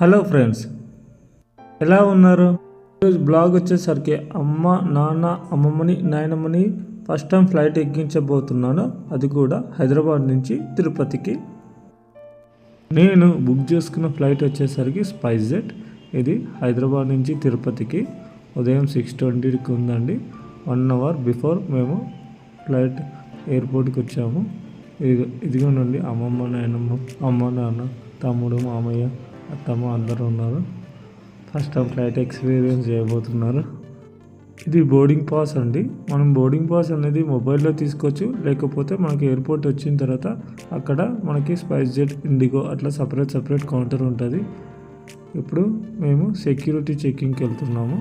Hello friends, ఎలా ఉన్నారు? ఈరోజు బ్లాగ్ వచ్చేసరికి అమ్మ, నాన్న, అమ్మమ్మని, నాయనమ్మని ఫస్ట్ టైం ఫ్లైట్ ఎక్కించబోతున్నాను. అది కూడా హైదరాబాద్ నుంచి తిరుపతికి. నేను బుక్ చేసుకున్న ఫ్లైట్ వచ్చేసరికి స్పైస్జెట్. ఇది హైదరాబాద్ నుంచి తిరుపతికి ఉదయం 6:20కి ఉందండి. 1 అవర్ బిఫోర్ మేము ఫ్లైట్ ఎయిర్పోర్ట్కి వచ్చాము. ఇదిగోనండి అమ్మమ్మ, నాయనమ్మ, అమ్మ, నాన్న, తమ్ముడు, మామయ్య, అత్తమ్మ అందరూ ఉన్నారు. ఫస్ట్ టైం ఫ్లైట్ ఎక్స్పీరియన్స్ చేయబోతున్నారు. ఇది బోర్డింగ్ పాస్ అండి. మనం బోర్డింగ్ పాస్ అనేది మొబైల్లో తీసుకోవచ్చు, లేకపోతే మనకి ఎయిర్పోర్ట్ వచ్చిన తర్వాత అక్కడ మనకి స్పైస్జెట్, ఇండిగో అట్లా సపరేట్ కౌంటర్ ఉంటుంది. ఇప్పుడు మేము సెక్యూరిటీ చెకింగ్కి వెళ్తున్నాము.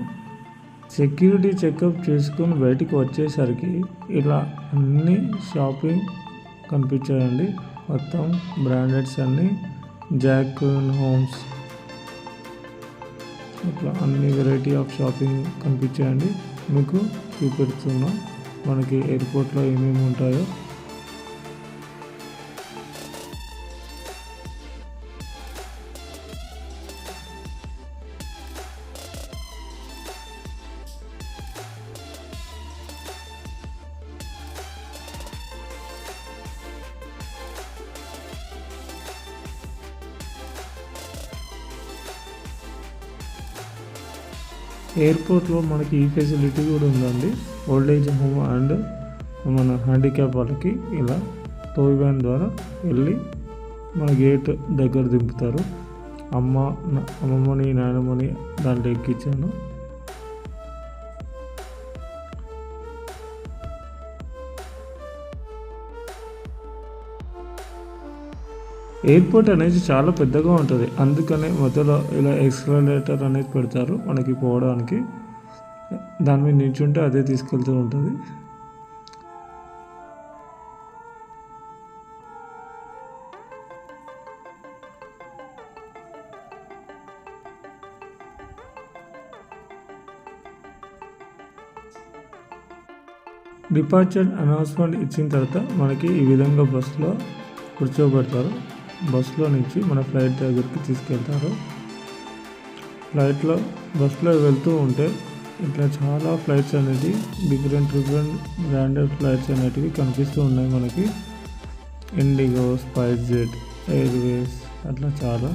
సెక్యూరిటీ చెకప్ చేసుకొని బయటికి వచ్చేసరికి ఇలా అన్ని షాపింగ్ కనిపించాయండి. మొత్తం బ్రాండెడ్స్ అన్నీ, జాక్ అండ్ హోమ్స్, ఇట్లా అన్ని వెరైటీ ఆఫ్ షాపింగ్ కనిపించాయండి. మీకు చూపెడుతున్నాం మనకి ఎయిర్పోర్ట్లో ఏమేమి ఉంటాయో. ఎయిర్పోర్ట్లో మనకి ఈ ఫెసిలిటీ కూడా ఉందండి. ఓల్డేజ్ హోమ్ అండ్ మన హ్యాండిక్యాప్ వాళ్ళకి ఇలా టోయ్ వ్యాన్ ద్వారా వెళ్ళి మన గేట్ దగ్గర దింపుతారు. అమ్మమ్మని, నాయనమ్మని దాంట్లో ఎక్కించాను. ఎయిర్పోర్ట్ అనేది చాలా పెద్దగా ఉంటుంది, అందుకనే మధ్యలో ఇలా ఎక్స్కలేటర్ అనేది పెడతారు మనకి పోవడానికి. దాని మీద నిల్చుంటే అదే తీసుకెళ్తూ ఉంటుంది. డిపార్చర్ అనౌన్స్మెంట్ ఇచ్చిన తర్వాత మనకి ఈ విధంగా బస్సులో కూర్చోబెడతారు. బస్సులో నుంచి మన ఫ్లైట్ దగ్గరికి తీసుకెళ్తారు. బస్సులో వెళ్తూ ఉంటే ఇట్లా చాలా ఫ్లైట్స్ అనేది డిఫరెంట్ బ్రాండెడ్ ఫ్లైట్స్ అనేటివి కనిపిస్తూ ఉన్నాయి మనకి. ఇండిగో, స్పైస్జెట్, ఎయిర్వేస్ అట్లా చాలా.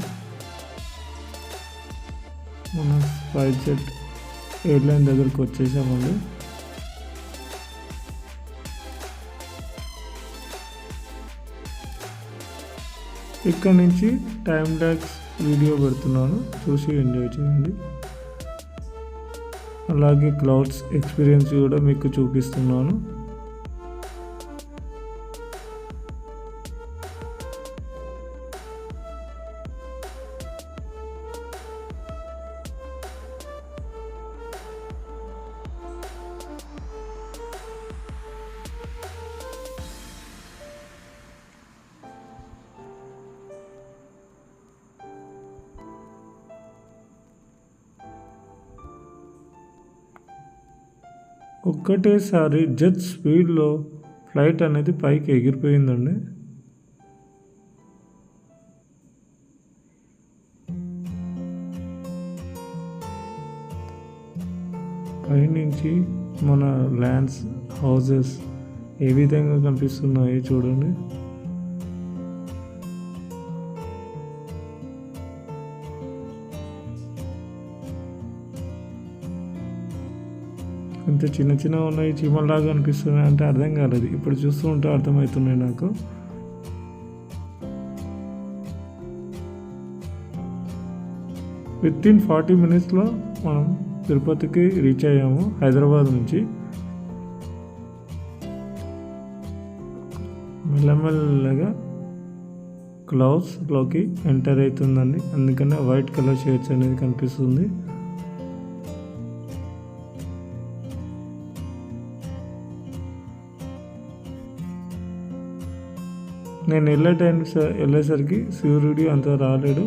మన స్పైస్జెట్ ఎయిర్లైన్ దగ్గరికి వచ్చేసామండి. ఇక్కడ నుంచి టైం ల్యాప్స్ వీడియో పెడుతున్నాను, చూసి ఎంజాయ్ చేయండి. అలాగే క్లౌడ్స్ ఎక్స్పీరియన్స్ కూడా మీకు చూపిస్తున్నాను. ఒక్కటేసారి జెట్ స్పీడ్లో ఫ్లైట్ అనేది పైకి ఎగిరిపోయిందండి. పైనుంచి మన ల్యాండ్స్, హౌజెస్ ఏ విధంగా కనిపిస్తున్నాయో చూడండి. ఇంత చిన్న ఉన్నాయి, చీమల్లాగా అనిపిస్తున్నాయి అంటే అర్థం కాలేదు. ఇప్పుడు చూస్తూ ఉంటే అర్థమవుతున్నాయి నాకు. వితిన్ 40 minutesలో మనం తిరుపతికి రీచ్ అయ్యాము హైదరాబాద్ నుంచి. మెల్లమెల్లగా క్లౌడ్స్లోకి ఎంటర్ అవుతుందండి, అందుకనే వైట్ కలర్ షేడ్స్ అనేది కనిపిస్తుంది. నేను వెళ్ళేసరికి సూర్యుడు అంత రాలేడు.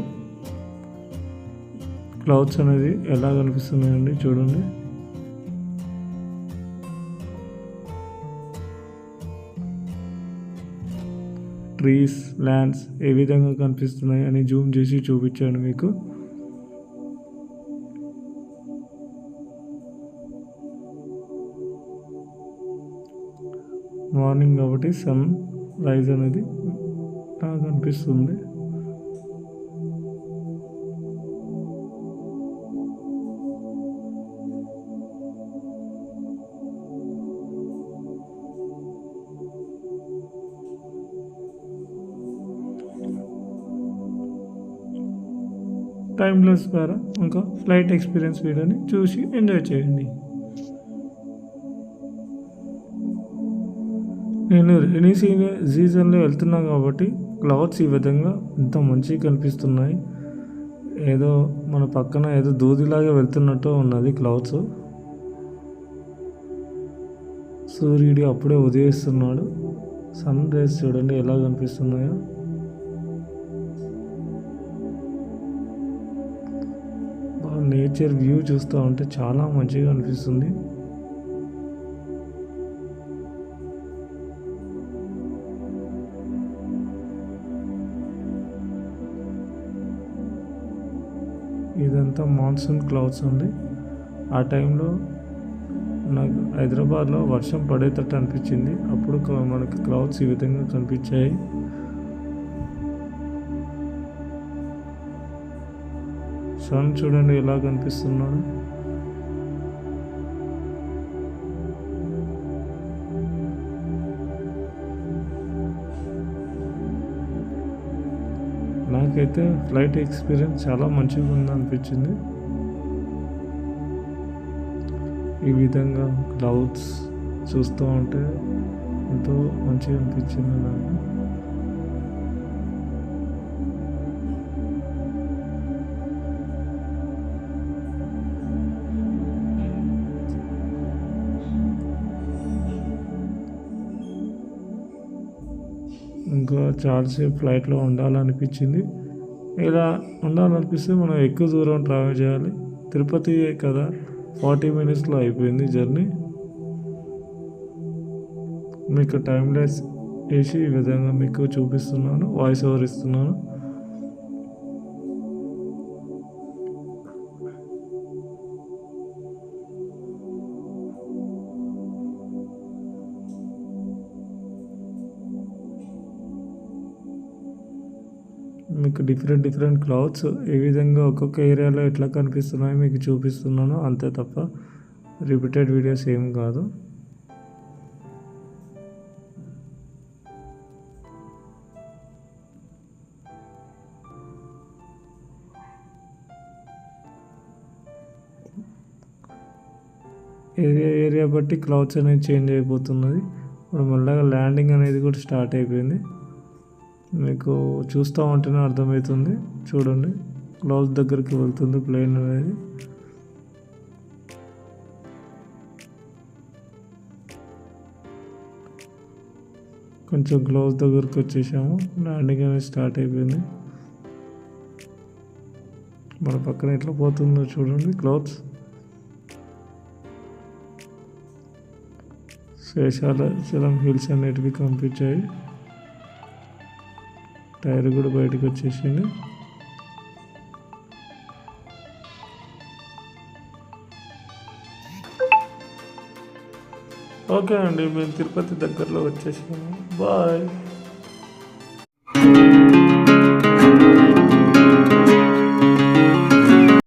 క్లౌడ్స్ అనేది ఎలా కనిపిస్తున్నాయండి చూడండి. ట్రీస్, ల్యాండ్స్ ఏ విధంగా కనిపిస్తున్నాయి అని జూమ్ చేసి చూపించాను మీకు. మార్నింగ్ కాబట్టి సన్ రైజ్ అనేది నాకు అనిపిస్తుంది. టైమ్లెస్ ద్వారా ఇంకా ఫ్లైట్ ఎక్స్పీరియన్స్ వీడియోని చూసి ఎంజాయ్ చేయండి. నేను రెయినీ సీజన్లో వెళ్తున్నాను కాబట్టి క్లౌడ్స్ ఈ విధంగా ఎంత మంచిగా కనిపిస్తున్నాయి. ఏదో మన పక్కన ఏదో దూదిలాగా వెళ్తున్నట్టు ఉన్నది క్లౌడ్స్. సూర్యుడు అప్పుడే ఉదయిస్తున్నాడు. సన్ రేస్ చూడండి ఎలా కనిపిస్తున్నాయో. నేచర్ వ్యూ చూస్తూ ఉంటే చాలా మంచిగా అనిపిస్తుంది. ఇదంతా మాన్సూన్ క్లౌడ్స్ ఉంది. ఆ టైంలో నాకు హైదరాబాద్లో వర్షం పడేటట్టు అనిపించింది. అప్పుడు మనకి క్లౌడ్స్ ఈ విధంగా కనిపించాయి. సన్ చూడండి ఎలా కనిపిస్తున్నాడు. నాకైతే ఫ్లైట్ ఎక్స్పీరియన్స్ చాలా మంచిగా ఉంది అనిపించింది. ఈ విధంగా క్లౌడ్స్ చూస్తూ ఉంటే ఎంతో మంచిగా అనిపించింది నాకు. ఇంకా చాలాసేపు ఫ్లైట్లో ఉండాలనిపించింది. ఇలా ఉండాలనిపిస్తే మనం ఎక్కువ దూరం ట్రావెల్ చేయాలి. తిరుపతి కదా 40 minutesలో అయిపోయింది జర్నీ. మీకు టైమ్లెస్ వేసి ఈ విధంగా మీకు చూపిస్తున్నాను, వాయిస్ ఓవర్ ఇస్తున్నాను. మీకు డిఫరెంట్ క్లౌడ్స్ ఏ విధంగా ఒక్కొక్క ఏరియాలో ఎట్లా కనిపిస్తున్నాయో మీకు చూపిస్తున్నాను అంతే తప్ప రిపీటెడ్ వీడియోస్ ఏం కాదు. ఏరియా బట్టి క్లౌడ్స్ అనేది చేంజ్ అయిపోతున్నది. ఇప్పుడు మెల్లగా ల్యాండింగ్ అనేది కూడా స్టార్ట్ అయిపోయింది. మీకు చూస్తూ ఉంటేనే అర్థమవుతుంది. చూడండి క్లౌడ్స్ దగ్గరికి వెళ్తుంది ప్లేన్ అనేది. కొంచెం క్లౌడ్స్ దగ్గరికి వచ్చేసాము. ల్యాండింగ్ అనేది స్టార్ట్ అయిపోయింది. మన పక్కన ఎట్లా పోతుందో చూడండి క్లౌడ్స్. శేషాచలం హిల్స్ అనేటివి కనిపించాయి. టైర్ కూడా బయటకు వచ్చేసింది. ఓకే అండి, మేము తిరుపతి దగ్గరలో వచ్చేసాము. బాయ్.